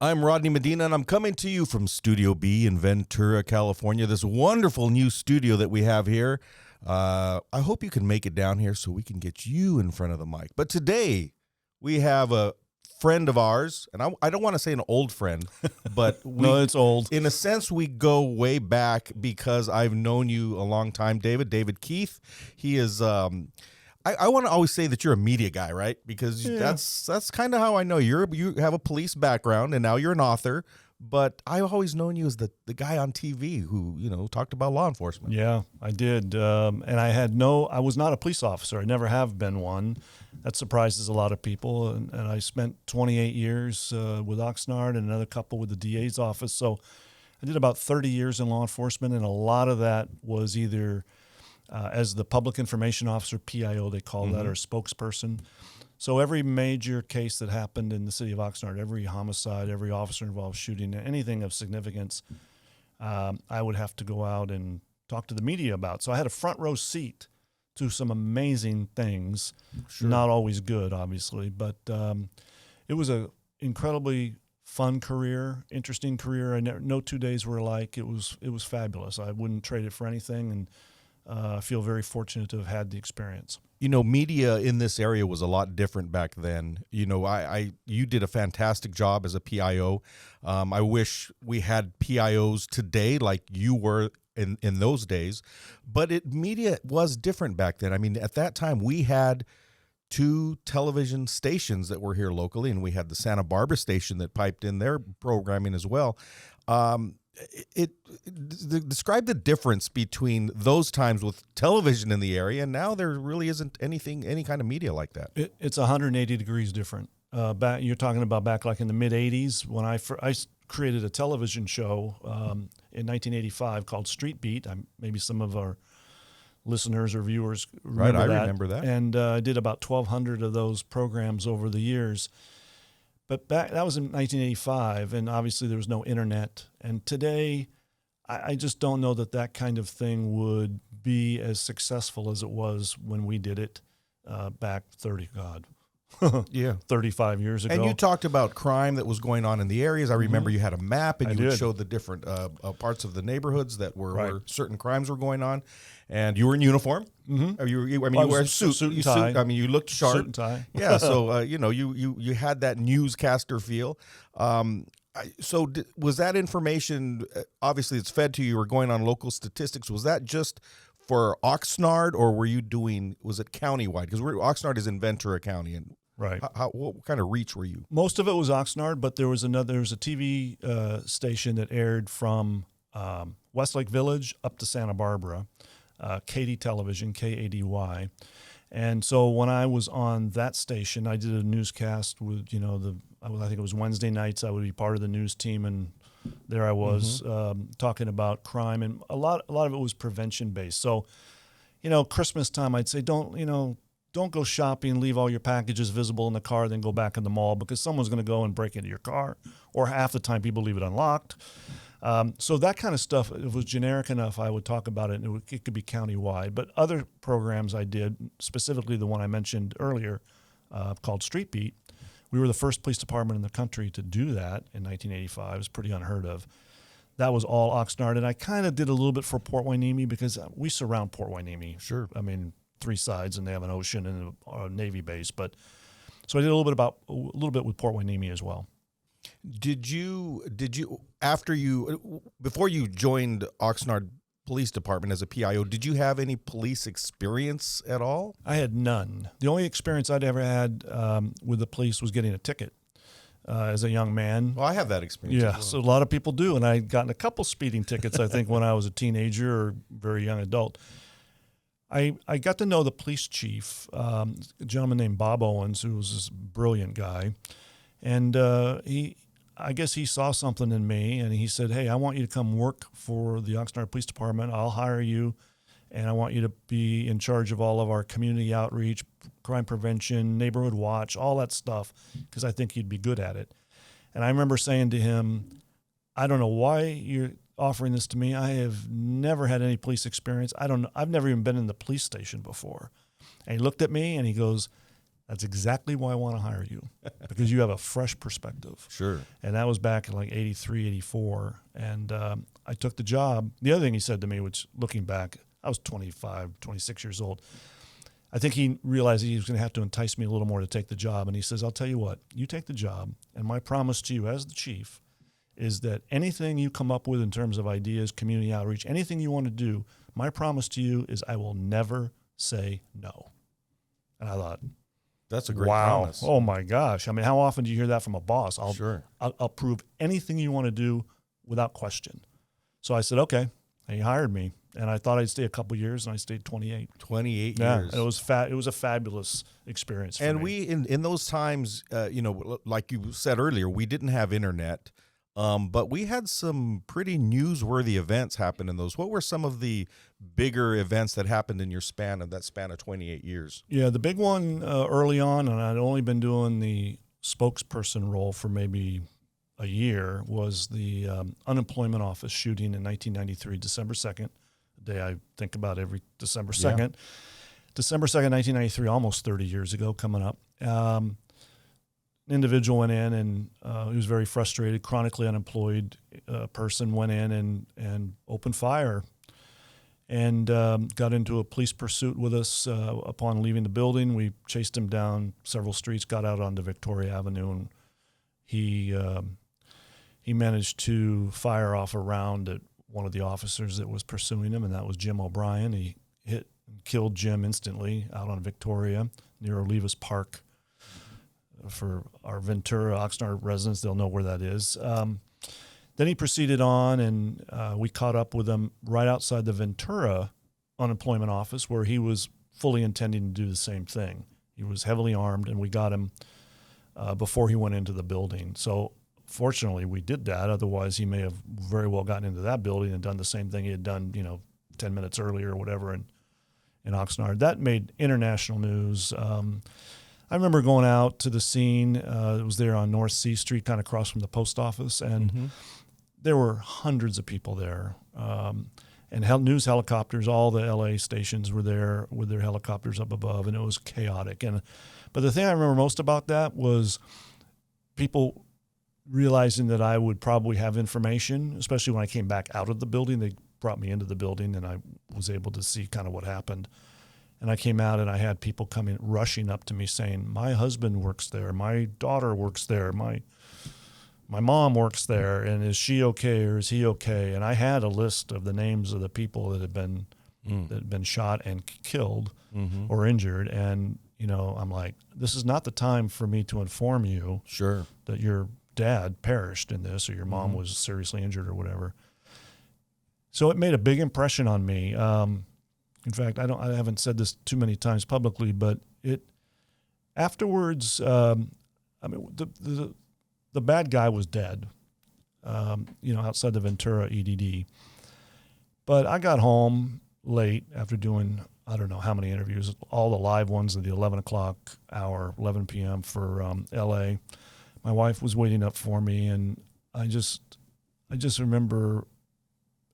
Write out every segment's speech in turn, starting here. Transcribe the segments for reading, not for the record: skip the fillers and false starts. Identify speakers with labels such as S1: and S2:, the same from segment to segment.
S1: I'm Rodney Medina, and I'm coming to you from Studio B in Ventura, California. This wonderful new studio that we have here. I hope you can make it down here so we can get you in front of the mic. But today, we have a friend of ours, and I don't want to say an old friend, but
S2: no, it's old.
S1: In a sense, we go way back because I've known you a long time, David Keith. He is... I want to always say that you're a media guy, right? Because that's kind of how I know you. You have a police background, and now you're an author. But I've always known you as the guy on TV who, talked about law enforcement.
S2: Yeah, I did. And I was not a police officer. I never have been one. That surprises a lot of people. And I spent 28 years with Oxnard and another couple with the DA's office. So I did about 30 years in law enforcement, and a lot of that was either as the public information officer, PIO, they call that, or spokesperson. So every major case that happened in the city of Oxnard, every homicide, every officer-involved shooting, anything of significance, I would have to go out and talk to the media about. So I had a front row seat to some amazing things, not always good, obviously, but it was an incredibly fun career, interesting career. No 2 days were alike. It was fabulous. I wouldn't trade it for anything, and I feel very fortunate to have had the experience.
S1: Media in this area was a lot different back then. You did a fantastic job as a PIO. I wish we had PIOs today like you were in those days. But media was different back then. I mean, at that time, we had 2 television stations that were here locally, and we had the Santa Barbara station that piped in their programming as well. Describe the difference between those times with television in the area, and now there really isn't any kind of media like that.
S2: It's 180 degrees different. You're talking about back like in the mid 80s when I created a television show in 1985 called Street Beat. Maybe some of our listeners or viewers remember that.
S1: I remember that.
S2: And I did about 1,200 of those programs over the years. But that was in 1985, and obviously there was no internet. And today, I just don't know that kind of thing would be as successful as it was when we did it back 35 years ago.
S1: And you talked about crime that was going on in the areas. I remember you had a map, and you would show the different parts of the neighborhoods that where certain crimes were going on. And you were in uniform. Mm-hmm. You were a suit
S2: and tie.
S1: I mean, you looked sharp.
S2: Suit and tie.
S1: Yeah, so you had that newscaster feel. Was that information? Obviously, it's fed to you. You were going on local statistics. Was that just for Oxnard, or was it countywide? Because Oxnard is in Ventura County, and
S2: right.
S1: What kind of reach were you?
S2: Most of it was Oxnard, but there was a TV station that aired from Westlake Village up to Santa Barbara. Katy Television, KADY. And so when I was on that station, I did a newscast with, I think it was Wednesday nights. I would be part of the news team, and there I was talking about crime, and a lot of it was prevention based. So, Christmas time, I'd say don't go shopping, leave all your packages visible in the car, then go back in the mall because someone's going to go and break into your car, or half the time people leave it unlocked. So that kind of stuff, if it was generic enough, I would talk about it, and it could be countywide. But other programs I did, specifically the one I mentioned earlier called Street Beat, we were the first police department in the country to do that in 1985. It was pretty unheard of. That was all Oxnard, and I kind of did a little bit for Port Hueneme because we surround Port Hueneme.
S1: Sure.
S2: I mean, 3 sides, and they have an ocean and a Navy base. But so I did a little bit with Port Hueneme as well.
S1: Did you before you joined Oxnard Police Department as a PIO, did you have any police experience at all?
S2: I had none. The only experience I'd ever had with the police was getting a ticket as a young man.
S1: Well, I have that experience.
S2: Yeah,
S1: as well.
S2: So a lot of people do, and I'd gotten a couple speeding tickets, I think, when I was a teenager or very young adult. I got to know the police chief, a gentleman named Bob Owens, who was this brilliant guy. And I guess he saw something in me, and he said, hey, I want you to come work for the Oxnard Police Department. I'll hire you, and I want you to be in charge of all of our community outreach, crime prevention, neighborhood watch, all that stuff, because I think you'd be good at it. And I remember saying to him, I don't know why you're offering this to me. I have never had any police experience. I've never even been in the police station before. And he looked at me, and he goes, That's exactly why I want to hire you, because you have a fresh perspective.
S1: Sure.
S2: And that was back in like 83, 84. And I took the job. The other thing he said to me, which looking back, I was 25, 26 years old. I think he realized he was going to have to entice me a little more to take the job. And he says, I'll tell you what, you take the job. And my promise to you as the chief is that anything you come up with in terms of ideas, community outreach, anything you want to do, my promise to you is I will never say no. And I thought,
S1: that's a great
S2: wow.
S1: promise.
S2: Oh my gosh. I mean, how often do you hear that from a boss?
S1: Sure.
S2: I'll prove anything you want to do without question. So I said, okay. And he hired me. And I thought I'd stay a couple years, and I stayed 28.
S1: 28
S2: yeah,
S1: years.
S2: It was a fabulous experience for
S1: and
S2: me.
S1: we, in those times, like you said earlier, we didn't have internet, but we had some pretty newsworthy events happen in those. What were some of the bigger events that happened in your span of 28 years?
S2: Yeah, the big one early on, and I'd only been doing the spokesperson role for maybe a year, was the unemployment office shooting in 1993, December 2nd, the day I think about every December 2nd. Yeah. December 2nd, 1993, almost 30 years ago, coming up. An individual went in, and he was very frustrated, chronically unemployed person, went in and opened fire and got into a police pursuit with us upon leaving the building. We chased him down several streets, got out onto Victoria Avenue, and he managed to fire off a round at one of the officers that was pursuing him, and that was Jim O'Brien. He hit and killed Jim instantly out on Victoria near Olivas Park. For our Ventura, Oxnard residents, they'll know where that is. Then he proceeded on, and we caught up with him right outside the Ventura unemployment office, where he was fully intending to do the same thing. He was heavily armed, and we got him before he went into the building. So fortunately, we did that. Otherwise, he may have very well gotten into that building and done the same thing he had done, 10 minutes earlier or whatever in Oxnard. That made international news. I remember going out to the scene. It was there on North C Street, kind of across from the post office, and there were hundreds of people there. And news helicopters, all the LA stations were there with their helicopters up above, and it was chaotic. But the thing I remember most about that was people realizing that I would probably have information, especially when I came back out of the building. They brought me into the building, and I was able to see kind of what happened. And I came out, and I had people coming, rushing up to me saying, my husband works there, my daughter works there, my mom works there, and is she okay or is he okay? And I had a list of the names of the people that had been shot and killed or injured. And, I'm like, this is not the time for me to inform you that your dad perished in this, or your mom was seriously injured or whatever. So it made a big impression on me. In fact, I haven't said this too many times publicly, but afterwards, the bad guy was dead, outside the Ventura EDD. But I got home late after doing, I don't know how many interviews, all the live ones at the 11 o'clock hour, 11 p.m. for LA. My wife was waiting up for me, and I just remember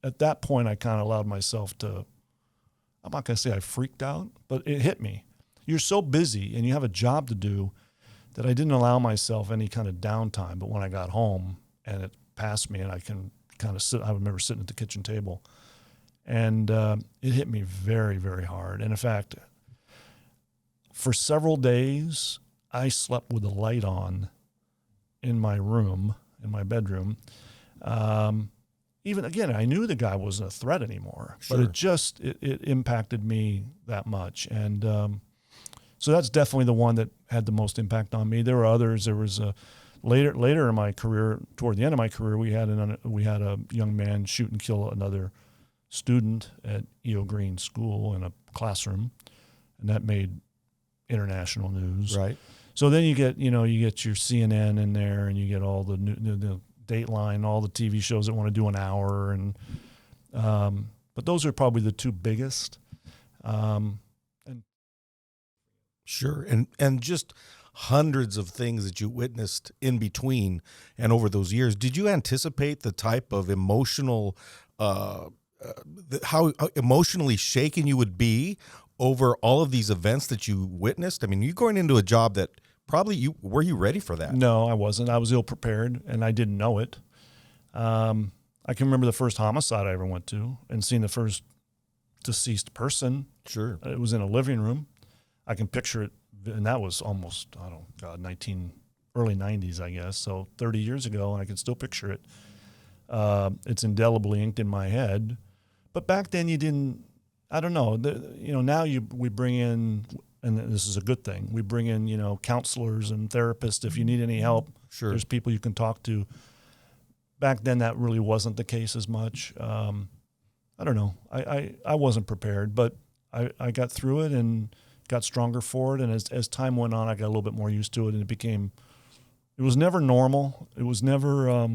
S2: at that point I kind of allowed myself to, I'm not going to say I freaked out, but it hit me. You're so busy and you have a job to do that I didn't allow myself any kind of downtime. But when I got home and it passed me, and I can kind of sit, I remember sitting at the kitchen table, and it hit me very, very hard. And in fact, for several days, I slept with the light on in my room, in my bedroom. Even again, I knew the guy wasn't a threat anymore, but it impacted me that much. And so that's definitely the one that had the most impact on me. There were others. There was later in my career, toward the end of my career, we had a young man shoot and kill another student at E.O. Green School in a classroom, and that made international news.
S1: Right.
S2: So then you get your CNN in there, and you get all the Dateline, all the TV shows that want to do an hour, and but those are probably the two biggest.
S1: Sure, and just hundreds of things that you witnessed in between and over those years. Did you anticipate the type of emotional, how emotionally shaken you would be, over all of these events that you witnessed? I mean, you're going into a job that probably were you ready for that?
S2: No, I wasn't. I was ill prepared, and I didn't know it. I can remember the first homicide I ever went to and seeing the first deceased person.
S1: Sure.
S2: It was in a living room. I can picture it, and that was almost, early 90s, I guess, so 30 years ago, and I can still picture it. It's indelibly inked in my head. But back then you didn't, I don't know, now we bring in, and this is a good thing, we bring in, counselors and therapists. If you need any help,
S1: Sure.
S2: there's people you can talk to. Back then that really wasn't the case as much. I don't know. I wasn't prepared, but I got through it and got stronger for it. And as time went on, I got a little bit more used to it, and it was never normal. It was never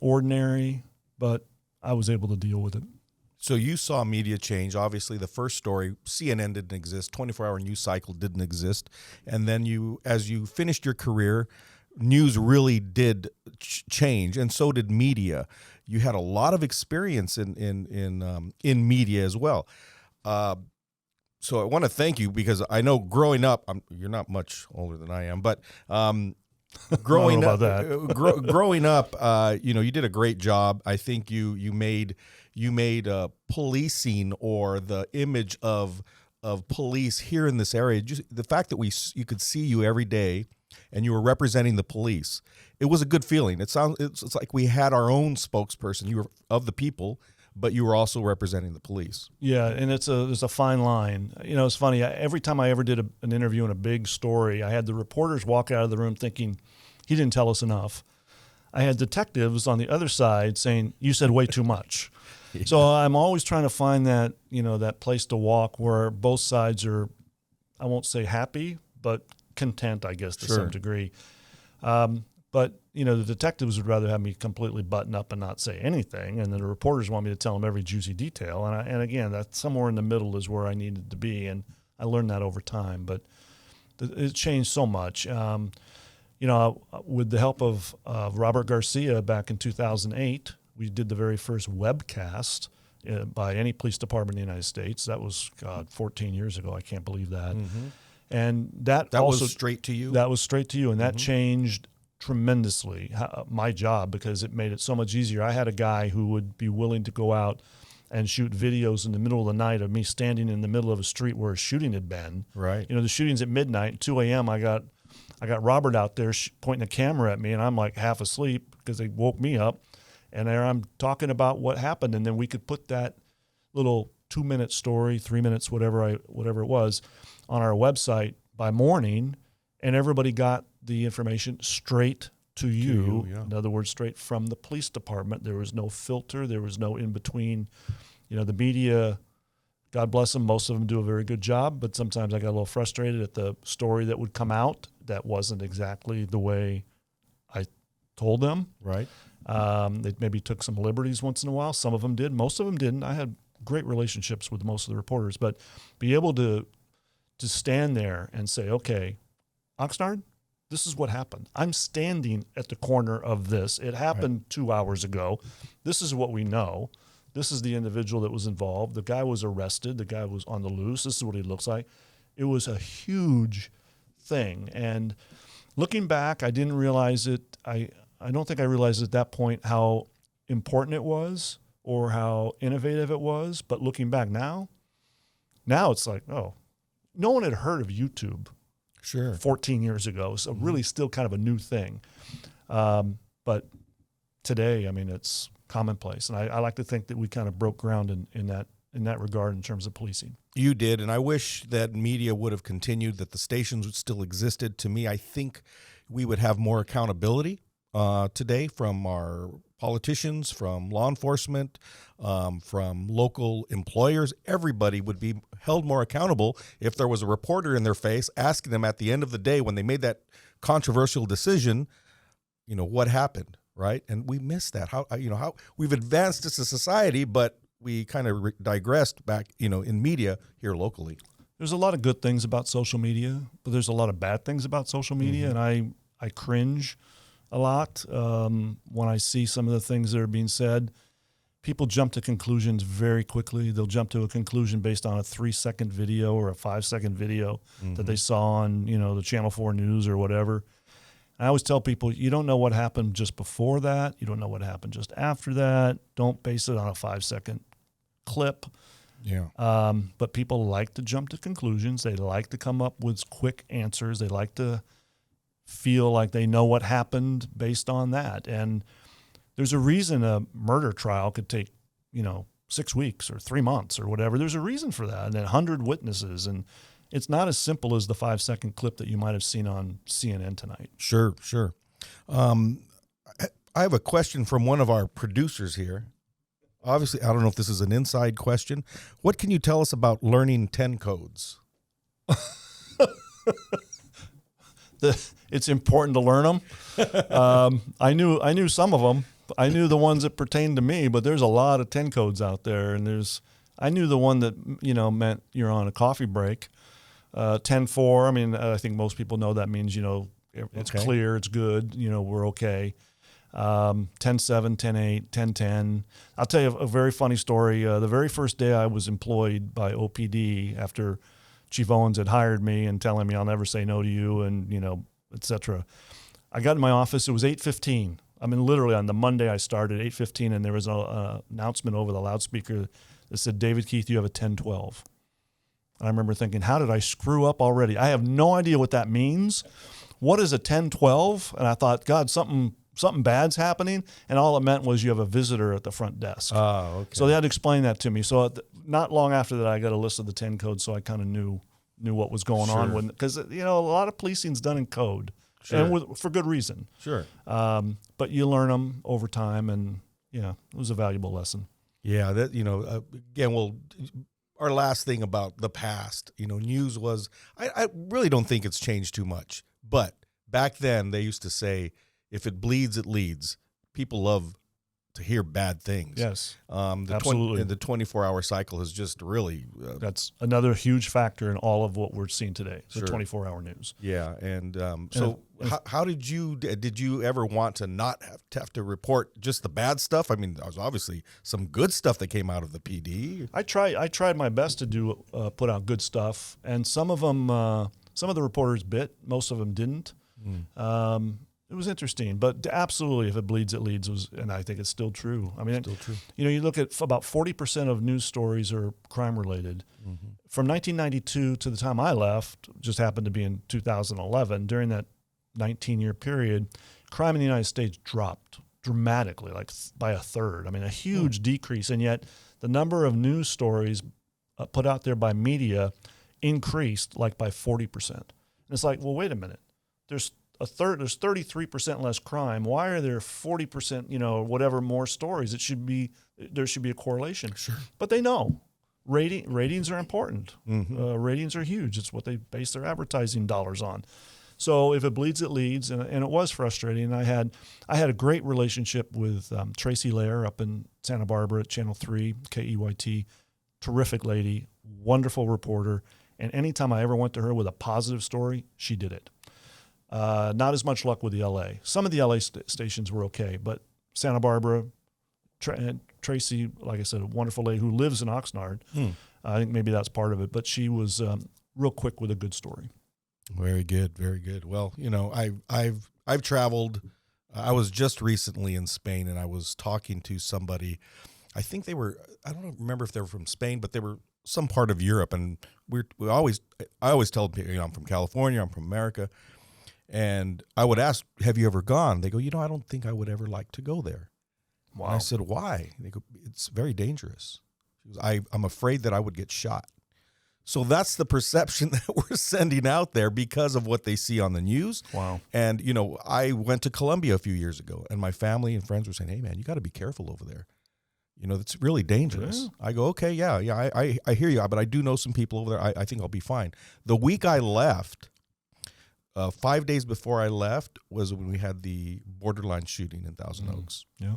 S2: ordinary, but I was able to deal with it.
S1: So you saw media change. Obviously, the first story, CNN didn't exist. 24-hour news cycle didn't exist. And then as you finished your career, news really did change, and so did media. You had a lot of experience in media as well. So I want to thank you, because I know growing up, you're not much older than I am, but growing up, growing up, you did a great job. I think you made policing, or the image of police here in this area, just the fact that you could see you every day and you were representing the police, it was a good feeling. It's like we had our own spokesperson. You were of the people, but you were also representing the police.
S2: Yeah, and there's a fine line. It's funny. Every time I ever did an interview in a big story, I had the reporters walk out of the room thinking, he didn't tell us enough. I had detectives on the other side saying, you said way too much. Yeah. So I'm always trying to find that, that place to walk where both sides are, I won't say happy, but content, I guess, to some degree. But, the detectives would rather have me completely button up and not say anything. And then the reporters want me to tell them every juicy detail. And again, that's somewhere in the middle is where I needed to be. And I learned that over time. But it changed so much. With the help of Robert Garcia back in 2008, we did the very first webcast by any police department in the United States. That was, 14 years ago. I can't believe that. Mm-hmm. And that also,
S1: was straight to you?
S2: That was straight to you. And that changed tremendously my job, because it made it so much easier. I had a guy who would be willing to go out and shoot videos in the middle of the night of me standing in the middle of a street where a shooting had been.
S1: Right.
S2: The shooting's at midnight, 2 a.m. I got Robert out there pointing a camera at me, and I'm like half asleep because they woke me up. And there I'm talking about what happened, and then we could put that little 2-minute story, 3 minutes, whatever it was, on our website by morning, and everybody got the information straight to you. Yeah. In other words, straight from the police department. There was no filter. There was no in between. The media, God bless them, most of them do a very good job, but sometimes I got a little frustrated at the story that would come out that wasn't exactly the way I told them.
S1: Right.
S2: They maybe took some liberties once in a while. Some of them did. Most of them didn't. I had great relationships with most of the reporters, but be able to stand there and say, okay, Oxnard, this is what happened. I'm standing at the corner of this. It happened 2 hours ago. This is what we know. This is the individual that was involved. The guy was arrested. The guy was on the loose. This is what he looks like. It was a huge thing. And looking back, I didn't realize it. I don't think I realized at that point how important it was or how innovative it was. But looking back now it's like, oh, no one had heard of YouTube 14 years ago. So really still kind of a new thing. But today, it's commonplace. And I like to think that we kind of broke ground in that regard in terms of policing.
S1: You did, and I wish that media would have continued, that the stations would still existed. To me, I think we would have more accountability today from our politicians, from law enforcement, from local employers. Everybody would be held more accountable if there was a reporter in their face asking them at the end of the day when they made that controversial decision, what happened, right? And we missed that. How we've advanced as a society, but we kind of digressed back, in media here locally.
S2: There's a lot of good things about social media, but there's a lot of bad things about social media, and I cringe a lot when I see some of the things that are being said. people jump to conclusions very quickly. They'll jump to a conclusion based on a 3-second video or a 5-second video that they saw on, the Channel 4 News or whatever. I always tell people, you don't know what happened just before that. You don't know what happened just after that. Don't base it on a 5-second clip.
S1: Yeah.
S2: But people like to jump to conclusions. They like to come up with quick answers. They like to feel like they know what happened based on that. And there's a reason a murder trial could take, 6 weeks or 3 months or whatever. There's a reason for that. And 100 witnesses. And it's not as simple as the 5-second clip that you might have seen on CNN tonight.
S1: Sure. I have a question from one of our producers here. Obviously, I don't know if this is an inside question. What can you tell us about learning 10 codes?
S2: It's important to learn them. I knew some of them. I knew the ones that pertained to me, but there's a lot of 10 codes out there. And I knew the one that, meant you're on a coffee break. 10-4, I mean, I think most people know that means, it's clear, it's good, we're okay. 10-7, 10-8, 10-10. I'll tell you a very funny story. The very first day I was employed by OPD after Chief Owens had hired me and telling me I'll never say no to you and, et cetera. I got in my office. It was 8:15. I mean, literally on the Monday I started, 8:15, and there was an announcement over the loudspeaker that said, David Keith, you have a 10-12. And I remember thinking, how did I screw up already? I have no idea what that means. What is a 10-12? And I thought, God, something bad's happening, and all it meant was you have a visitor at the front desk.
S1: Oh, okay.
S2: So they had to explain that to me. So not long after that, I got a list of the 10 codes, so I kind of knew what was going on. Because, a lot of policing's done in code, and for good reason.
S1: Sure.
S2: But you learn them over time, and, it was a valuable lesson.
S1: Yeah, that, again, our last thing about the past, news was, I really don't think it's changed too much. But back then, they used to say, if it bleeds, it leads. People love to hear bad things.
S2: Yes,
S1: absolutely. The 24-hour cycle has just really...
S2: That's another huge factor in all of what we're seeing today, the 24-hour news.
S1: Yeah, and how did you ever want to not have to report just the bad stuff? I mean, there was obviously some good stuff that came out of the PD.
S2: I tried my best to put out good stuff, and some of the reporters bit, most of them didn't. It was interesting, but absolutely, if it bleeds, it leads. And I think it's still true. I mean,
S1: still true.
S2: You look at about 40% of news stories are crime related. Mm-hmm. From 1992 to the time I left, just happened to be in 2011. During that 19-year period, crime in the United States dropped dramatically, like by a third. I mean, a huge decrease, and yet the number of news stories put out there by media increased like by 40%. And it's like, well, wait a minute. There's 33% less crime. Why are there 40%, whatever more stories? There should be a correlation. Sure. But they know ratings are important. Mm-hmm. Ratings are huge. It's what they base their advertising dollars on. So if it bleeds, it leads, and it was frustrating. I had a great relationship with Tracy Lair up in Santa Barbara at Channel 3, KEYT. Terrific lady, wonderful reporter. And anytime I ever went to her with a positive story, she did it. Not as much luck with the L.A. Some of the L.A. stations were okay, but Santa Barbara, Tracy, like I said, a wonderful lady who lives in Oxnard. I think maybe that's part of it, but she was real quick with a good story.
S1: Very good, very good. Well, I've traveled. I was just recently in Spain, and I was talking to somebody. I think they were. I don't remember if they were from Spain, but they were some part of Europe. And I always tell people, I'm from California. I'm from America. And I would ask, have you ever gone? They go, I don't think I would ever like to go there. Wow. And I said, why? They go, it's very dangerous. I'm afraid that I would get shot. So that's the perception that we're sending out there because of what they see on the news. Wow. And, I went to Colombia a few years ago, and my family and friends were saying, hey, man, you got to be careful over there. It's really dangerous. Yeah. I go, okay, yeah, I hear you, but I do know some people over there. I think I'll be fine. The week I left, 5 days before I left was when we had the borderline shooting in Thousand Oaks. Yeah.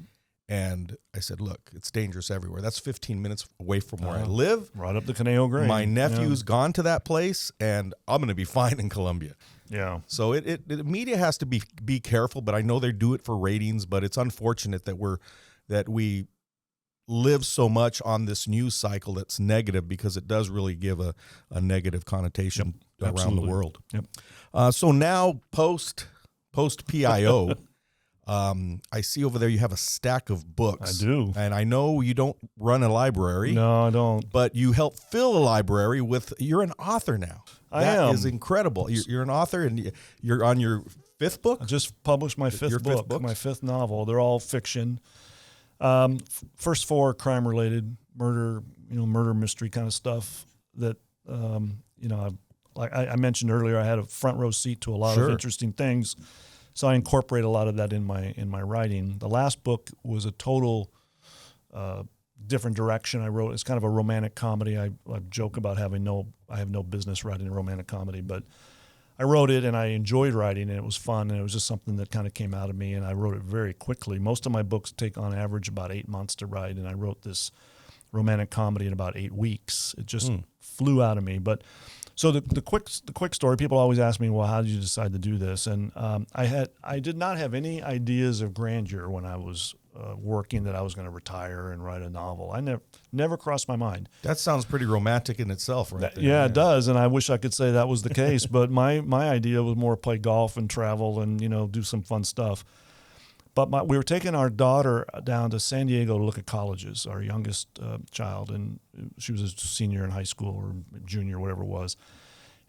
S1: And I said, look, it's dangerous everywhere. That's 15 minutes away from where I live.
S2: Right up the Conejo Grade.
S1: My nephew's gone to that place, and I'm going to be fine in Colombia. Yeah. So the media has to be careful, but I know they do it for ratings, but it's unfortunate that we live so much on this news cycle that's negative, because it does really give a negative connotation around
S2: absolutely.
S1: the world.
S2: Yep.
S1: So now post PIO, I see over there you have a stack of books.
S2: I do.
S1: And I know you don't run a library.
S2: No, I don't.
S1: But you help fill a library with, you're an author now.
S2: I am.
S1: That is incredible. You're an author, and you're on your fifth book?
S2: I just published my fifth book, my fifth novel. They're all fiction. First four crime-related, murder mystery kind of stuff that, like I mentioned earlier, I had a front row seat to a lot of interesting things. So I incorporate a lot of that in my writing. The last book was a total different direction. I wrote, it's kind of a romantic comedy. I joke about I have no business writing a romantic comedy, but I wrote it and I enjoyed writing, and it was fun, and it was just something that kind of came out of me, and I wrote it very quickly. Most of my books take on average about 8 months to write, and I wrote this romantic comedy in about 8 weeks. It just flew out of me. But so the quick story, people always ask me, well, how did you decide to do this? And I did not have any ideas of grandeur when I was working, that I was going to retire and write a novel. I never crossed my mind.
S1: That sounds pretty romantic in itself, right there.
S2: Yeah, it does, and I wish I could say that was the case. But my idea was more play golf and travel and do some fun stuff. But we were taking our daughter down to San Diego to look at colleges, our youngest child, and she was a senior in high school or junior, whatever it was.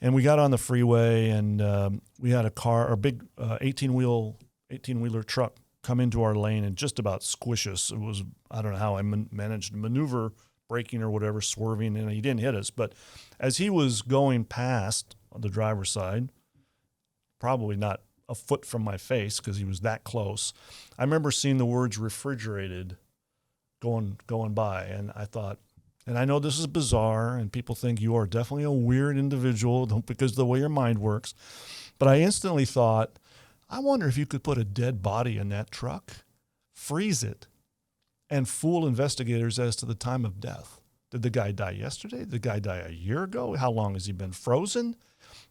S2: And we got on the freeway, and we had a big 18-wheeler truck come into our lane and just about squish us. It was, I don't know how I managed to maneuver, braking or whatever, swerving, and he didn't hit us. But as he was going past on the driver's side, probably not a foot from my face because he was that close, I remember seeing the words refrigerated going by, and I thought, and I know this is bizarre, and people think you are definitely a weird individual because of the way your mind works, but I instantly thought, I wonder if you could put a dead body in that truck, freeze it, and fool investigators as to the time of death. Did the guy die yesterday? Did the guy die a year ago? How long has he been frozen?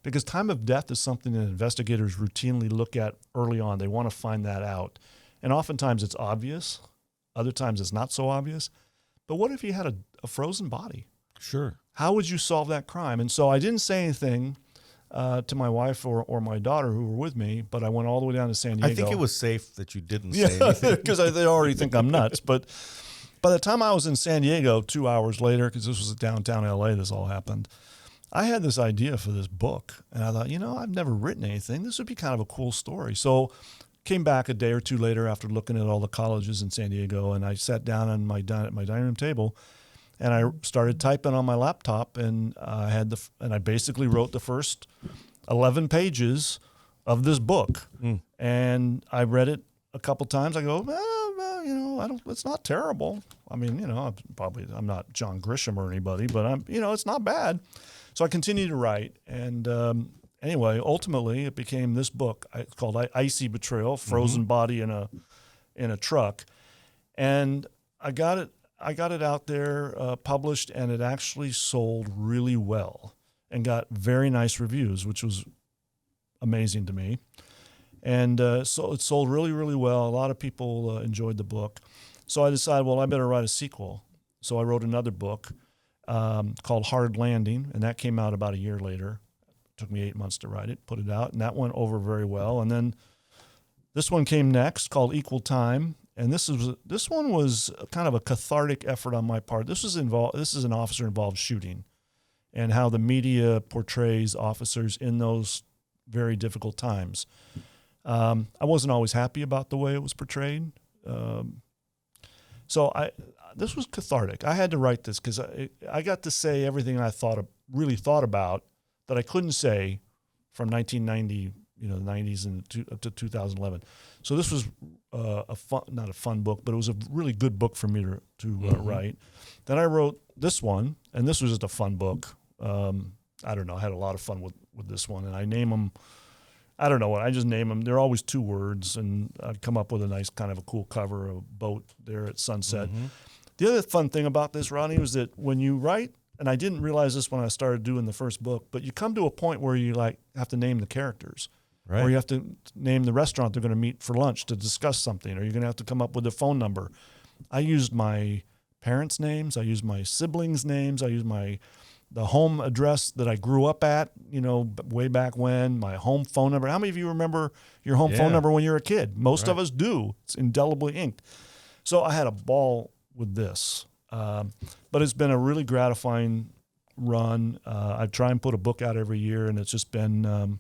S2: Because time of death is something that investigators routinely look at early on. They want to find that out. And oftentimes it's obvious. Other times it's not so obvious. But what if you had a frozen body?
S1: Sure.
S2: How would you solve that crime? And so I didn't say anything to my wife or my daughter who were with me, but I went all the way down to San Diego.
S1: I think it was safe that you didn't say anything.
S2: Because they already think I'm nuts. But by the time I was in San Diego 2 hours later, because this was downtown LA, this all happened, I had this idea for this book. And I thought, I've never written anything. This would be kind of a cool story. So came back a day or two later after looking at all the colleges in San Diego, and I sat down at my dining room table, and I started typing on my laptop, and I basically wrote the first 11 pages of this book. And I read it a couple times. I go, it's not terrible. I mean, I'm not John Grisham or anybody, but it's not bad. So I continued to write, and anyway, ultimately it became this book. It's called Icy Betrayal: Frozen Body in a Truck, and I got it out there, published, and it actually sold really well and got very nice reviews, which was amazing to me. And so it sold really, really well. A lot of people enjoyed the book. So I decided, well, I better write a sequel. So I wrote another book called Hard Landing, and that came out about a year later. It took me 8 months to write it, put it out, and that went over very well. And then this one came next, called Equal Time. And this one was kind of a cathartic effort on my part. This is an officer-involved shooting, and how the media portrays officers in those very difficult times. I wasn't always happy about the way it was portrayed. So this was cathartic. I had to write this because I got to say everything I really thought about that I couldn't say from 1990, the 90s and up to 2011. So this was not a fun book, but it was a really good book for me to write. Then I wrote this one, and this was just a fun book. I don't know. I had a lot of fun with this one, and I name them. I don't know what. I just name them. They're always 2 words, and I'd come up with a nice kind of a cool cover of a boat there at sunset. The other fun thing about this, Ronnie, was that when you write, and I didn't realize this when I started doing the first book, but you come to a point where you have to name the characters. Right. Or you have to name the restaurant they're going to meet for lunch to discuss something, or you're going to have to come up with a phone number. I used my parents' names. I use my siblings' names. I use the home address that I grew up at, way back when, my home phone number. How many of you remember your home phone number when you were a kid? Most of us do. It's indelibly inked. So I had a ball with this. But it's been a really gratifying run. I try and put a book out every year, and it's just been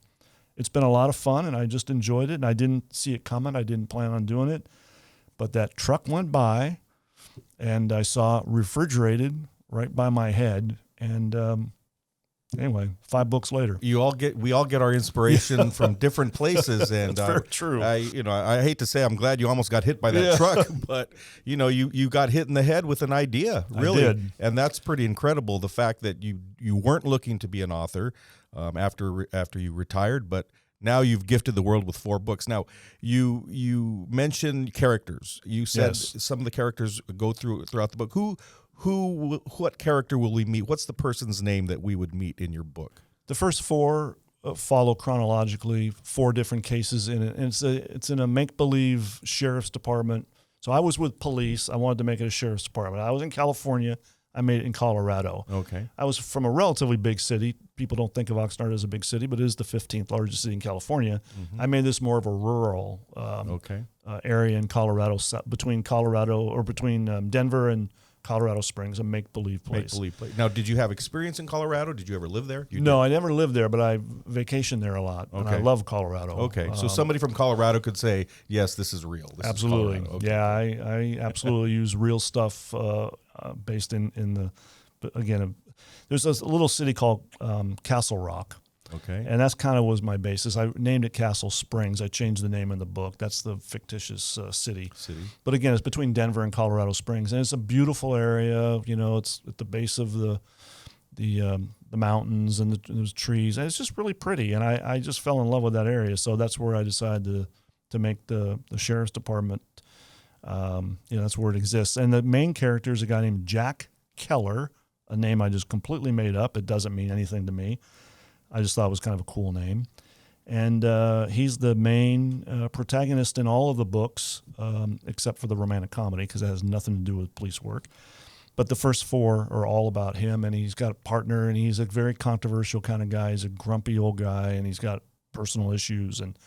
S2: it's been a lot of fun, and I just enjoyed it. And I didn't see it coming. I didn't plan on doing it. But that truck went by, and I saw refrigerated right by my head. And anyway, 5 books later,
S1: we all get our inspiration from different places, and
S2: that's very true.
S1: I hate to say, I'm glad you almost got hit by that truck, but you got hit in the head with an idea, really.
S2: I did.
S1: And that's pretty incredible. The fact that you weren't looking to be an author after you retired, but now you've gifted the world with 4 books. Now, you mentioned characters. You said some of the characters go throughout the book. What character will we meet? What's the person's name that we would meet in your book?
S2: The first 4 follow chronologically, 4 different cases in it. And it's in a make-believe sheriff's department. So I was with police. I wanted to make it a sheriff's department. I was in California. I made it in Colorado.
S1: Okay.
S2: I was from a relatively big city. People don't think of Oxnard as a big city, but it is the 15th largest city in California. Mm-hmm. I made this more of a rural area in Colorado, between Denver and Colorado Springs, a make-believe place.
S1: Make-believe place. Now, did you have experience in Colorado? Did you ever live there?
S2: No, I never lived there, but I vacationed there a lot, and I love Colorado.
S1: Okay, so somebody from Colorado could say, yes, this is real. This
S2: absolutely.
S1: Is okay.
S2: Yeah, I absolutely use real stuff based in the, but again, there's a little city called Castle Rock.
S1: Okay.
S2: And that's kind of was my basis. I named it Castle Springs. I changed the name in the book. That's the fictitious city. But again, it's between Denver and Colorado Springs, and it's a beautiful area. It's at the base of the mountains and those trees. And it's just really pretty, and I just fell in love with that area. So that's where I decided to make the sheriff's department. That's where it exists. And the main character is a guy named Jack Keller, a name I just completely made up. It doesn't mean anything to me. I just thought it was kind of a cool name. And he's the main protagonist in all of the books, except for the romantic comedy, because it has nothing to do with police work. But the first 4 are all about him, and he's got a partner, and he's a very controversial kind of guy. He's a grumpy old guy, and he's got personal issues, and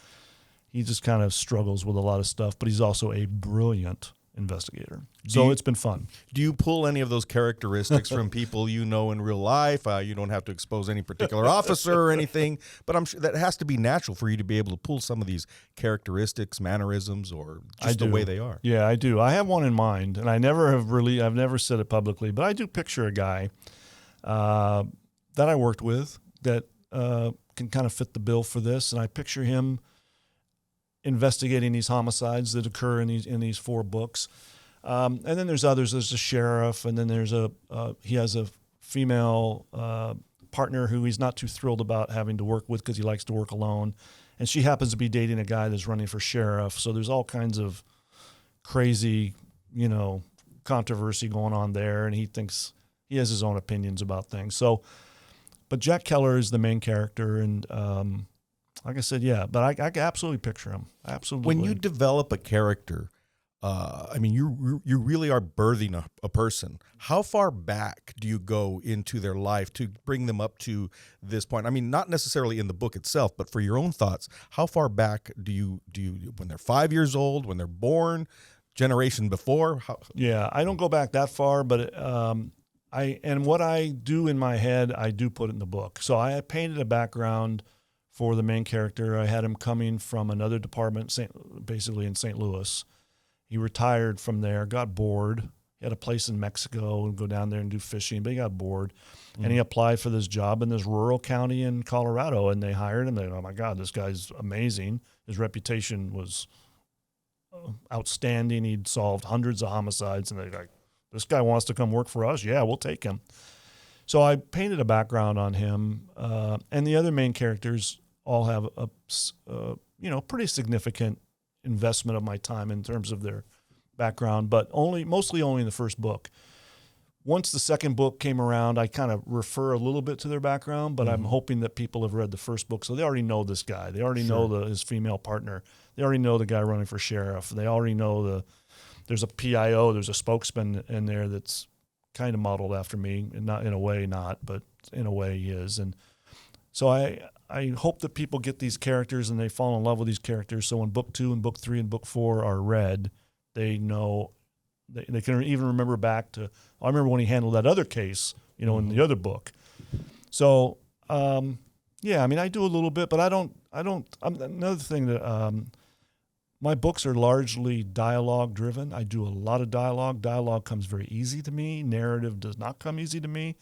S2: he just kind of struggles with a lot of stuff, but he's also a brilliant investigator. So it's been fun.
S1: Do you pull any of those characteristics from people you know in real life? You don't have to expose any particular officer or anything, but I'm sure that has to be natural for you to be able to pull some of these characteristics, mannerisms, or just the way they are.
S2: Yeah, I do. I have one in mind, and I've never said it publicly, but I do picture a guy that I worked with that can kind of fit the bill for this, and I picture him investigating these homicides that occur in these 4 books. And then there's others. There's a sheriff, and then he has a female partner who he's not too thrilled about having to work with because he likes to work alone. And she happens to be dating a guy that's running for sheriff. So there's all kinds of crazy, controversy going on there. And he has his own opinions about things. So, but Jack Keller is the main character, and like I said, but I can absolutely picture him. Absolutely.
S1: When you develop a character, you really are birthing a person. How far back do you go into their life to bring them up to this point? I mean, not necessarily in the book itself, but for your own thoughts, how far back do you when they're 5 years old, when they're born, generation before?
S2: Yeah, I don't go back that far, but what I do in my head, I do put it in the book. So I painted a background for the main character. I had him coming from another department, basically in St. Louis. He retired from there, got bored. He had a place in Mexico and go down there and do fishing, but he got bored. Mm-hmm. And he applied for this job in this rural county in Colorado, and they hired him. They, oh my God, this guy's amazing. His reputation was outstanding. He'd solved hundreds of homicides, and they're like, this guy wants to come work for us? Yeah, we'll take him. So I painted a background on him, and the other main characters all have a pretty significant investment of my time in terms of their background, but mostly only in the first book. Once the second book came around, I kind of refer a little bit to their background, but I'm hoping that people have read the first book, so they already know this guy. They already know his female partner. They already know the guy running for sheriff. They already know there's a PIO, there's a spokesman in there that's kind of modeled after me, and not in a way, but in a way he is. And so I hope that people get these characters and they fall in love with these characters. So when book 2 and book 3 and book 4 are read, they know, they can even remember back to, I remember when he handled that other case, in the other book. So, yeah, I mean, I do a little bit, but another thing that, my books are largely dialogue driven. I do a lot of dialogue. Dialogue comes very easy to me. Narrative does not come easy to me,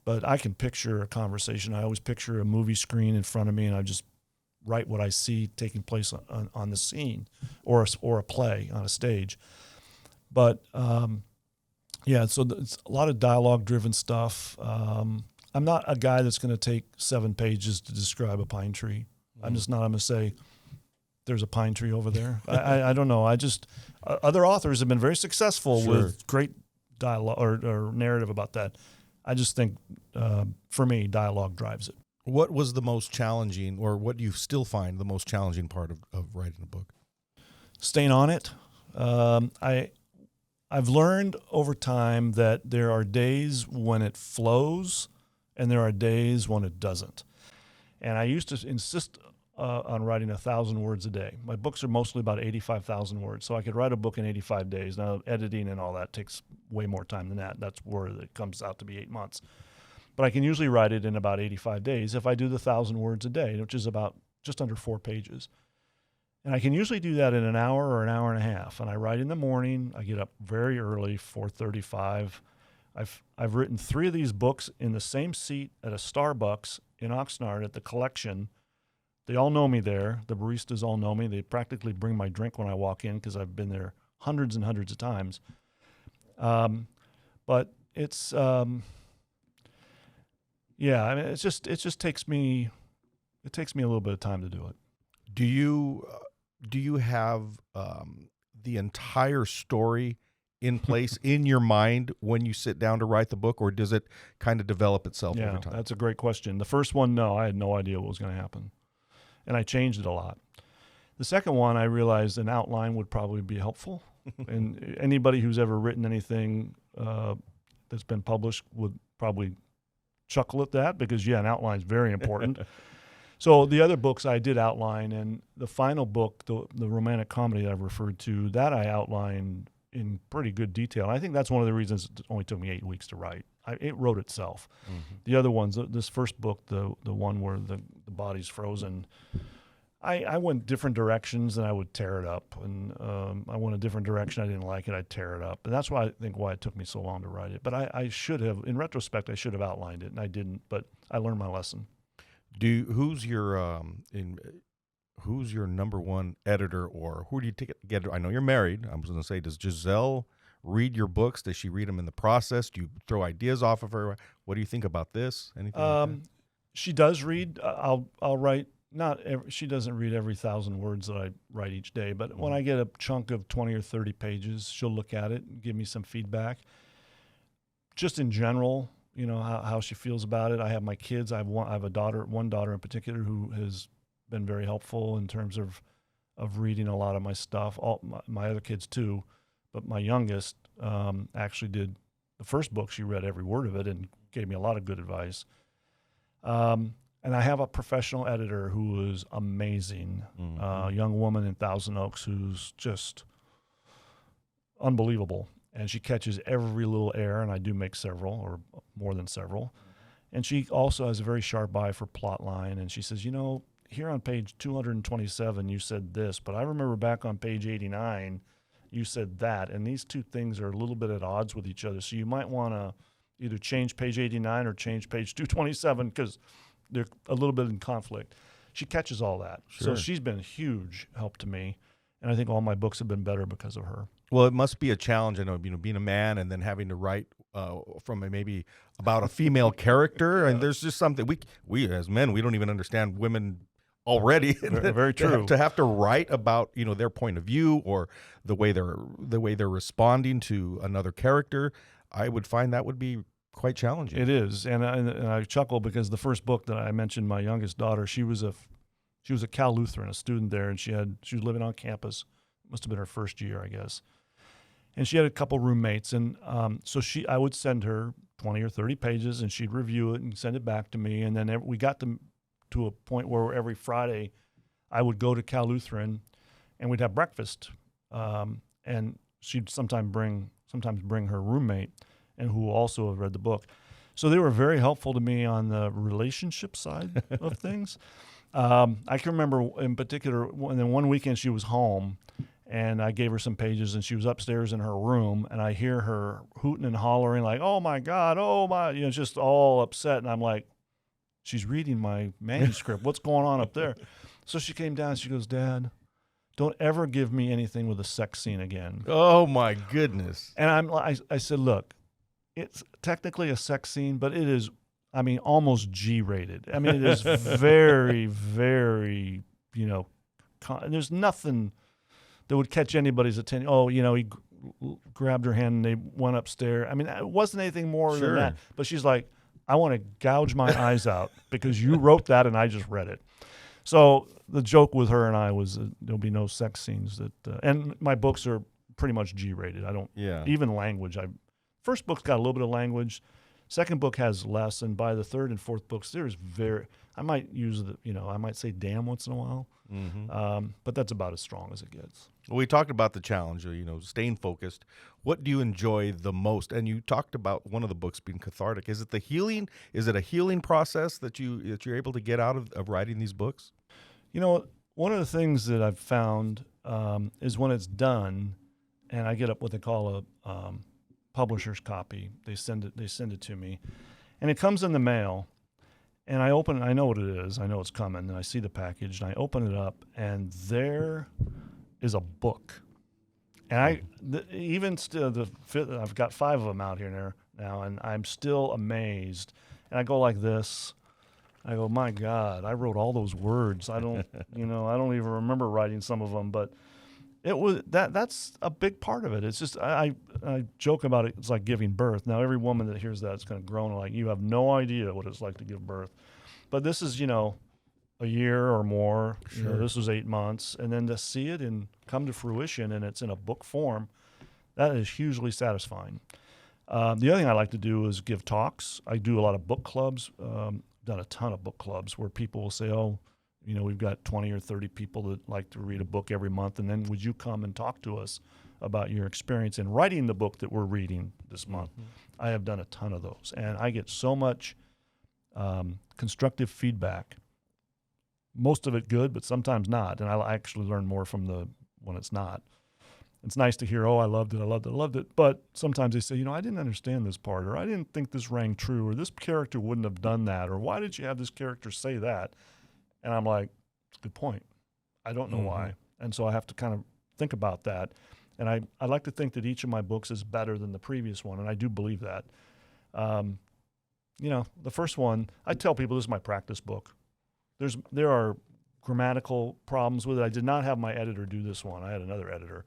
S2: but I can picture a conversation. I always picture a movie screen in front of me, and I just write what I see taking place on the scene, or a play on a stage. But yeah, so it's a lot of dialogue driven stuff. I'm not a guy that's going to take 7 pages to describe a pine tree. I'm just not. I'm going to say, there's a pine tree over there. I don't know. Other authors have been very successful with great dialogue or narrative about that. I just think, for me, dialogue drives it.
S1: What was the most challenging, or what do you still find the most challenging part of writing a book?
S2: Staying on it. I've learned over time that there are days when it flows and there are days when it doesn't. And I used to insist on writing 1,000 words a day. My books are mostly about 85,000 words, so I could write a book in 85 days. Now, editing and all that takes way more time than that. That's where it comes out to be 8 months. But I can usually write it in about 85 days if I do the 1,000 words a day, which is about just under 4 pages. And I can usually do that in an hour or an hour and a half. And I write in the morning. I get up very early, 4:35. I've written 3 of these books in the same seat at a Starbucks in Oxnard at the Collection. They all know me there. The baristas all know me. They practically bring my drink when I walk in because I've been there hundreds and hundreds of times. But it's, yeah, I mean, it just takes me a little bit of time to do it.
S1: Do you have the entire story in place in your mind when you sit down to write the book, or does it kind of develop itself over time?
S2: That's a great question. The first one, no, I had no idea what was going to happen. And I changed it a lot. The second one, I realized an outline would probably be helpful. And anybody who's ever written anything that's been published would probably chuckle at that because, an outline is very important. So the other books I did outline, and the final book, the romantic comedy that I've referred to, that I outlined in pretty good detail. I think that's one of the reasons it only took me 8 weeks to write. It wrote itself. Mm-hmm. The other ones, this first book, the one where the body's frozen, I went different directions and I would tear it up. And I went a different direction. I didn't like it. I'd tear it up. And that's why it took me so long to write it. But I should have, in retrospect, I should have outlined it, and I didn't. But I learned my lesson.
S1: Who's your number one editor, or who do you get? I know you're married. I was going to say, does Giselle read your books? Does she read them in the process? Do you throw ideas off of her? What do you think about this? Anything like that?
S2: She does read. I'll write. She doesn't read every 1,000 words that I write each day, but when I get a chunk of 20 or 30 pages, she'll look at it and give me some feedback. Just in general, how she feels about it. I have my kids. I have a daughter, one daughter in particular, who has been very helpful in terms of reading a lot of my stuff. All my other kids too, but my youngest actually did the first book. She read every word of it and gave me a lot of good advice. And I have a professional editor who is amazing, a young woman in Thousand Oaks who's just unbelievable. And she catches every little error, and I do make several, or more than several. And she also has a very sharp eye for plot line. And she says, here on page 227, you said this, but I remember back on page 89, you said that. And these two things are a little bit at odds with each other. So you might want to either change page 89 or change page 227 because they're a little bit in conflict. She catches all that.
S1: Sure.
S2: So she's been a huge help to me. And I think all my books have been better because of her.
S1: Well, it must be a challenge, I know, being a man and then having to write from maybe about a female character. And there's just something we as men, we don't even understand women already.
S2: Very true.
S1: To have to write about, their point of view or the way they're responding to another character, I would find that would be quite challenging.
S2: It is. And I chuckle because the first book that I mentioned, my youngest daughter, she was a Cal Lutheran, a student there, and she was living on campus. It must have been her first year, I guess. And she had a couple roommates, and so I would send her 20 or 30 pages, and she'd review it and send it back to me. And then we got to a point where every Friday I would go to Cal Lutheran, and we'd have breakfast. And she'd sometimes bring her roommate, and who also had read the book. So they were very helpful to me on the relationship side of things. I can remember in particular, one weekend she was home, and I gave her some pages, and she was upstairs in her room, and I hear her hooting and hollering like, "Oh my God, oh my," just all upset. And I'm like, she's reading my manuscript. What's going on up there? So she came down and she goes, "Dad, don't ever give me anything with a sex scene again."
S1: Oh my goodness.
S2: And I said, "Look, it's technically a sex scene, but it is, almost G-rated. It is very, very, there's nothing that would catch anybody's attention. Oh, he grabbed her hand and they went upstairs. It wasn't anything more than that. But she's like, I want to gouge my eyes out because you wrote that and I just read it." So the joke with her and I was there'll be no sex scenes and my books are pretty much G-rated. I don't, even language. First book's got a little bit of language. Second book has less. And by the third and fourth books, I might use I might say damn once in a while.
S1: Mm-hmm.
S2: But that's about as strong as it gets.
S1: Well, we talked about the challenge of, staying focused. What do you enjoy the most? And you talked about one of the books being cathartic. Is it the healing? Is it a healing process that you're able to get out of writing these books?
S2: One of the things that I've found is when it's done, and I get up what they call a publisher's copy. They send it to me, and it comes in the mail. And I open it. I know what it is. I know it's coming. And I see the package, and I open it up, and there is a book. And even still, I've got 5 of them out here now, and I'm still amazed. And I go like this. I go, my God, I wrote all those words. I don't, I don't even remember writing some of them, but it was that's a big part of it. It's just I joke about it. It's like giving birth. Now every woman that hears that is going to groan like, you have no idea what it's like to give birth. But this is a year or more.
S1: Sure.
S2: This was 8 months, and then to see it and come to fruition, and it's in a book form, that is hugely satisfying. The other thing I like to do is give talks. I do a lot of book clubs. Done a ton of book clubs where people will say, "Oh, we've got 20 or 30 people that like to read a book every month, and then would you come and talk to us about your experience in writing the book that we're reading this month?" Mm-hmm. I have done a ton of those, and I get so much constructive feedback. Most of it good, but sometimes not, and I actually learn more from when it's not. It's nice to hear, "Oh, I loved it," but sometimes they say, "I didn't understand this part," or "I didn't think this rang true," or "this character wouldn't have done that," or "Why did you have this character say that?" And I'm like, "It's a good point. I don't know why." And so I have to kind of think about that. And I like to think that each of my books is better than the previous one, and I do believe that. The first one, I tell people this is my practice book. There are grammatical problems with it. I did not have my editor do this one. I had another editor.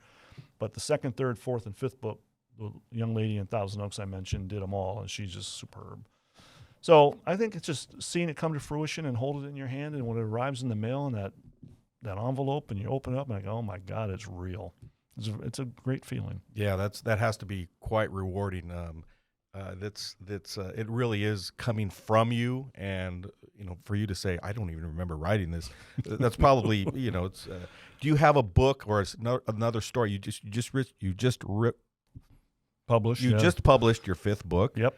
S2: But the second, third, fourth, and fifth book, the young lady in Thousand Oaks I mentioned did them all, and she's just superb. So I think it's just seeing it come to fruition and hold it in your hand, and when it arrives in the mail in that envelope, and you open it up, and I go, "Oh my God, it's real." It's a great feeling.
S1: Yeah, that has to be quite rewarding. It really is coming from you, and for you to say, "I don't even remember writing this," that's probably it's. Do you have a book or another story? You just
S2: Published.
S1: just published your 5th book.
S2: Yep.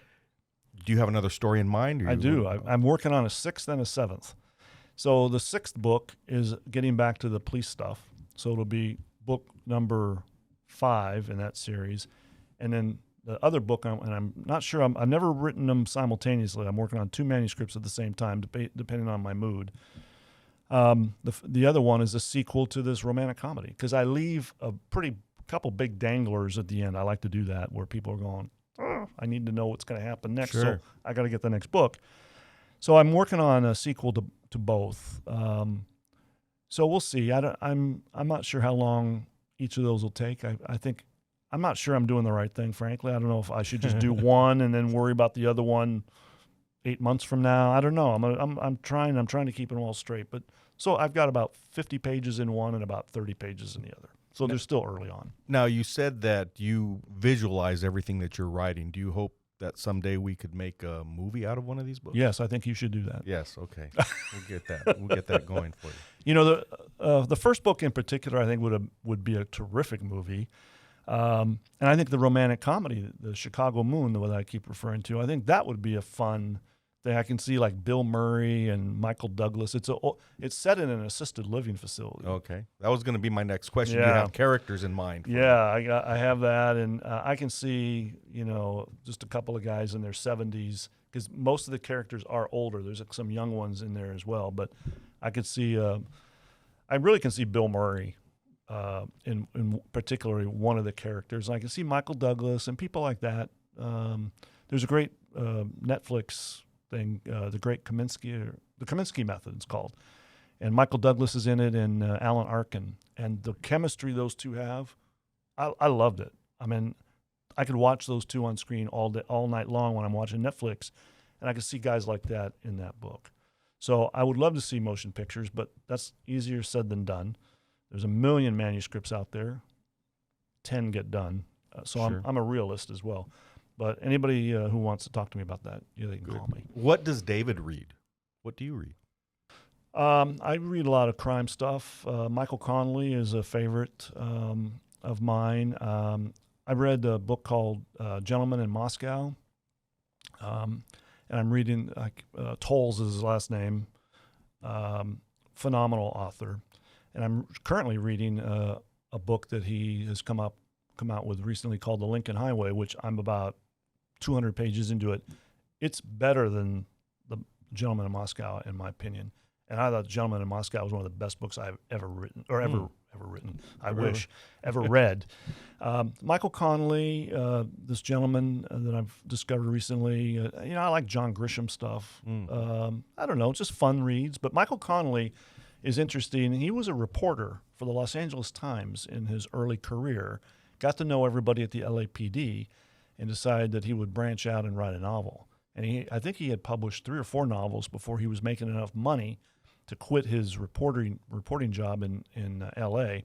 S1: Do you have another story in mind?
S2: I do. I'm working on a 6th and a 7th. So the 6th book is getting back to the police stuff. So it'll be book number 5 in that series, and then the other book, and I'm not sure. I've never written them simultaneously. I'm working on 2 manuscripts at the same time, depending on my mood. The other one is a sequel to this romantic comedy, because I leave a couple big danglers at the end. I like to do that where people are going, "Oh, I need to know what's going to happen next,
S1: Sure.
S2: So I got to get the next book." So I'm working on a sequel to both. So we'll see. I'm not sure how long each of those will take. I think I'm not sure I'm doing the right thing, frankly. I don't know if I should just do one and then worry about the other one 8 months from now. I don't know. I'm trying to keep it all straight. But so I've got about 50 pages in one and about 30 pages in the other. So they're still early on.
S1: Now, you said that you visualize everything that you're writing. Do you hope that someday we could make a movie out of one of these books?
S2: Yes, I think you should do that.
S1: Yes. Okay. We'll get that. We'll get that going for you.
S2: You know, the first book in particular, I think would be a terrific movie. And I think the romantic comedy, the Chicago Moon, the one that I keep referring to, I think that would be a fun thing. I can see like Bill Murray and Michael Douglas. It's set in an assisted living facility.
S1: Okay. That was going to be my next question. Do
S2: Yeah.
S1: you have characters in mind?
S2: Yeah, I have that, and I can see, you know, just a couple of guys in their 70s, because most of the characters are older. There's some young ones in there as well, but I could see, I really can see Bill Murray in particularly one of the characters. And I can see Michael Douglas and people like that. There's a great Netflix thing, the Kaminsky Method, it's called. And Michael Douglas is in it, and Alan Arkin. And the chemistry those two have, I loved it. I mean, I could watch those two on screen all night long when I'm watching Netflix, and I could see guys like that in that book. So I would love to see motion pictures, but that's easier said than done. There's a million manuscripts out there. 10 get done. So
S1: Sure.
S2: I'm a realist as well. But anybody who wants to talk to me about that, they can call me.
S1: What does David read? What do you read?
S2: I read a lot of crime stuff. Michael Connelly is a favorite of mine. I read a book called Gentleman in Moscow, and I'm reading, Tolles is his last name, phenomenal author. And I'm currently reading a book that he has come out with recently called The Lincoln Highway, which I'm about 200 pages into it. It's better than The Gentleman in Moscow, in my opinion. And I thought Gentleman in Moscow was one of the best books I've ever written, or ever written. Ever read. Michael Connelly, this gentleman that I've discovered recently. I like John Grisham stuff. I don't know, just fun reads. But Michael Connelly is interesting. He was a reporter for the Los Angeles Times in his early career. Got to know everybody at the LAPD, and decided that he would branch out and write a novel. And I think he had published 3 or 4 novels before he was making enough money to quit his reporting job in L.A.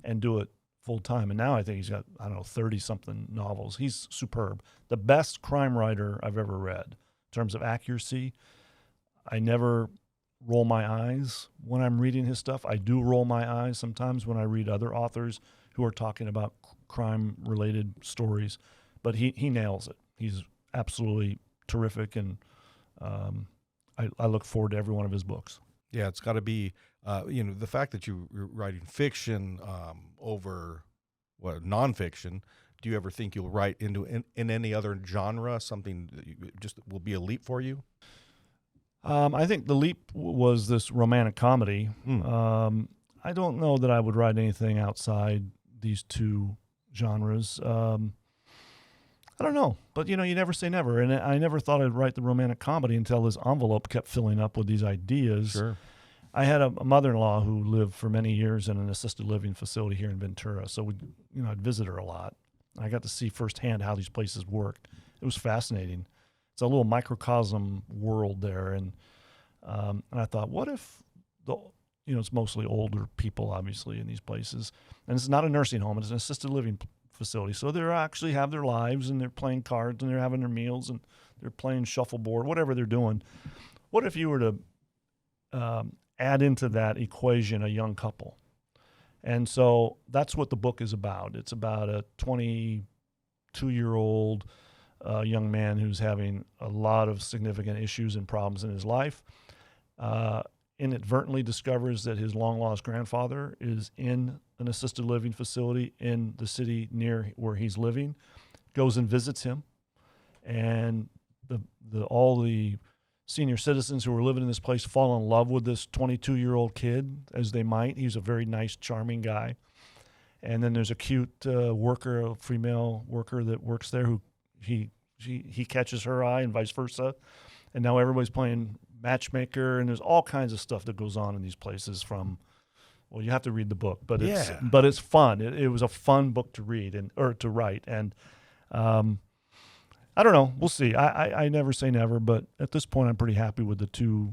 S2: and do it full time. And now I think he's got, 30-something novels. He's superb. The best crime writer I've ever read in terms of accuracy. I never roll my eyes when I'm reading his stuff. I do roll my eyes sometimes when I read other authors who are talking about crime-related stories. But he nails it. He's absolutely terrific, and I look forward to every one of his books.
S1: Yeah, it's got to be, the fact that you're writing fiction over nonfiction. Do you ever think you'll write in any other genre, something that just will be a leap for you?
S2: I think the leap was this romantic comedy. I don't know that I would write anything outside these two genres. I don't know, but you never say never. And I never thought I'd write the romantic comedy until this envelope kept filling up with these ideas.
S1: Sure.
S2: I had a mother-in-law who lived for many years in an assisted living facility here in Ventura. So I'd visit her a lot. I got to see firsthand how these places worked. It was fascinating. It's a little microcosm world there. And I thought, what if it's mostly older people, obviously, in these places. And it's not a nursing home. It's an assisted living facility. So they actually have their lives, and they're playing cards, and they're having their meals, and they're playing shuffleboard, whatever they're doing. What if you were to add into that equation a young couple? And so that's what the book is about. It's about a 22-year-old young man who's having a lot of significant issues and problems in his life. Inadvertently discovers that his long-lost grandfather is in an assisted living facility in the city near where he's living, goes and visits him, and all the senior citizens who are living in this place fall in love with this 22-year-old kid, as they might. He's a very nice, charming guy. And then there's a cute worker, a female worker that works there who he catches her eye, and vice versa. And now everybody's playing matchmaker, and there's all kinds of stuff that goes on in these places from, well, you have to read the book, but it's fun. It was a fun book to read or to write. And I don't know. We'll see. I never say never, but at this point I'm pretty happy with the two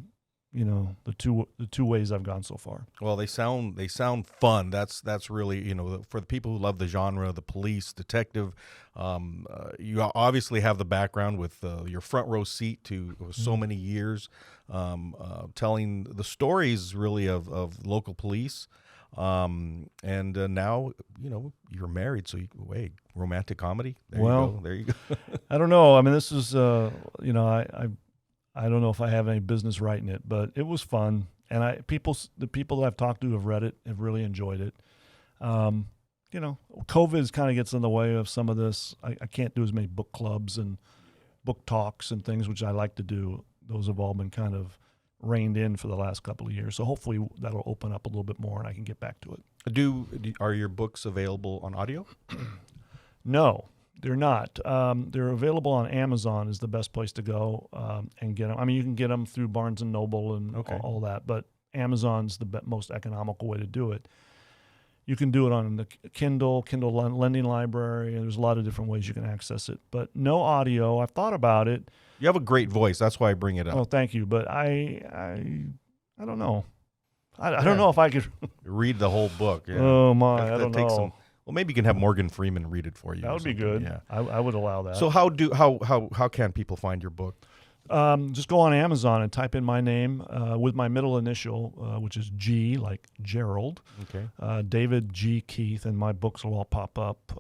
S2: the two ways I've gone so far.
S1: Well, they sound fun. That's really, for the people who love the genre, the police, detective. You obviously have the background with your front row seat to so many years, telling the stories really of local police. And now, you're married, so wait, romantic comedy. There you go.
S2: I don't know. I mean, this is, I don't know if I have any business writing it, but it was fun. And the people that I've talked to have read it, have really enjoyed it. COVID kind of gets in the way of some of this. I can't do as many book clubs and book talks and things, which I like to do. Those have all been kind of reined in for the last couple of years. So hopefully that'll open up a little bit more and I can get back to it.
S1: Are your books available on audio?
S2: No, they're not. They're available on Amazon is the best place to go and get them. I mean, you can get them through Barnes & Noble and all that, but Amazon's the most economical way to do it. You can do it on the Kindle Lending Library, and there's a lot of different ways you can access it. But no audio. I've thought about it.
S1: You have a great voice. That's why I bring it up.
S2: Oh, thank you. But I don't know. I don't know if I could
S1: read the whole book. Yeah.
S2: Oh my, I don't know.
S1: Well, maybe you can have Morgan Freeman read it for you.
S2: That would be good. Yeah, I would allow that.
S1: So how can people find your book?
S2: Just go on Amazon and type in my name with my middle initial, which is G, like Gerald.
S1: Okay.
S2: David G. Keith, and my books will all pop up.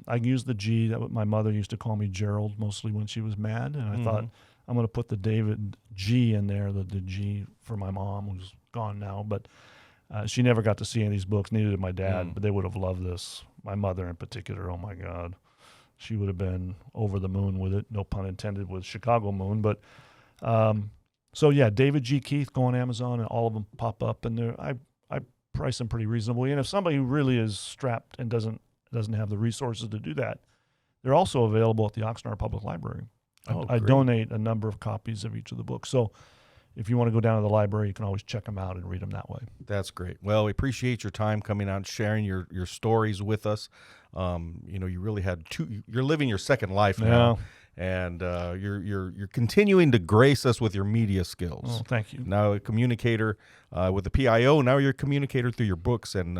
S2: I use the G. That my mother used to call me Gerald, mostly when she was mad, and I thought I'm going to put the David G in there. The G for my mom, who's gone now, but she never got to see any of these books. Neither did my dad, but they would have loved this. My mother in particular. Oh my God. She would have been over the moon with it, no pun intended with Chicago Moon. But so yeah, David G. Keith, go on Amazon and all of them pop up, and I price them pretty reasonably. And if somebody who really is strapped and doesn't have the resources to do that, they're also available at the Oxnard Public Library. I donate a number of copies of each of the books. So if you want to go down to the library, you can always check them out and read them that way.
S1: That's great. Well, we appreciate your time coming out and sharing your stories with us. You really had you're living your second life now. And you're continuing to grace us with your media skills.
S2: Oh, thank you.
S1: Now a communicator with the PIO. Now you're a communicator through your books, and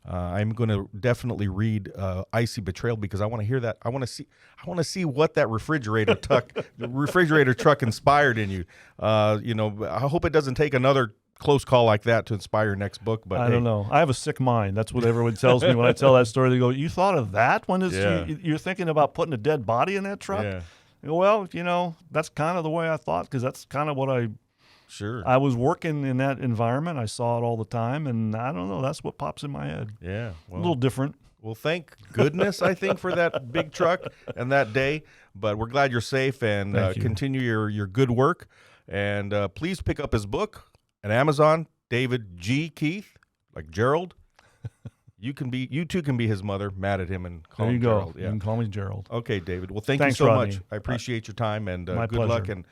S1: I'm going to definitely read Icy Betrayal because I want to hear that. I want to see what that refrigerator truck inspired in you. I hope it doesn't take another close call like that to inspire your next book. But
S2: I don't know. I have a sick mind. That's what everyone tells me when I tell that story. They go, "You thought of that when you're thinking about putting a dead body in that truck?"
S1: Yeah.
S2: I go, well, that's kind of the way I thought, because that's kind of what I was working in that environment. I saw it all the time, and I don't know. That's what pops in my head.
S1: Yeah,
S2: a little different.
S1: Well, thank goodness, I think, for that big truck and that day. But we're glad you're safe, and continue your good work. And please pick up his book at Amazon, David G. Keith, like Gerald. You too can be his mother, mad at him, and call him Gerald.
S2: Yeah. You can call me Gerald.
S1: Okay, David. Well, thanks you so
S2: Rodney.
S1: much. I appreciate your time, and
S2: my
S1: good
S2: pleasure.
S1: luck, and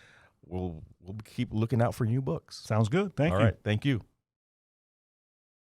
S1: we'll keep looking out for new books.
S2: Sounds good. Thank you.
S1: All right. Thank you.